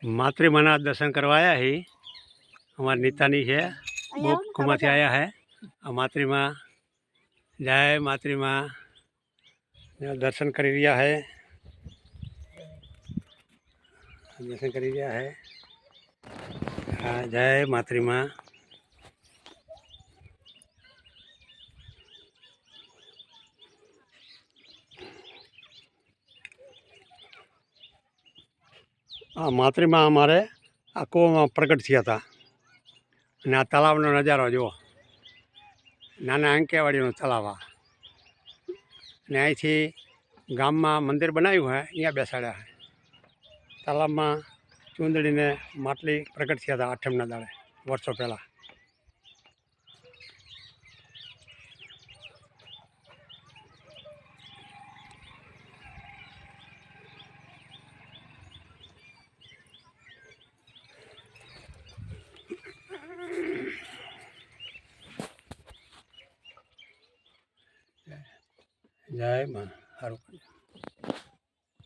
मातृमाना दर्शन करवा आया ही हमारे नीतानी है वो कुमा थी आया है। मातृमा जय मातृमा दर्शन कर रिया है, दर्शन कर रिया है। हाँ जय मातृमा। मातृमा अमारे आ कुआं प्रकट थया था ने आ तलावनो नजारो जुओ, नाना अंकेवाड़ीनो तलाव आ ने अहींथी गाममां मंदिर बनाव्युं है अहींया बेसाड्या है। तलावमां चूंदड़ीने માટલી प्रकट थया था आठमना दाड़े वर्षो पहेला। जय मां।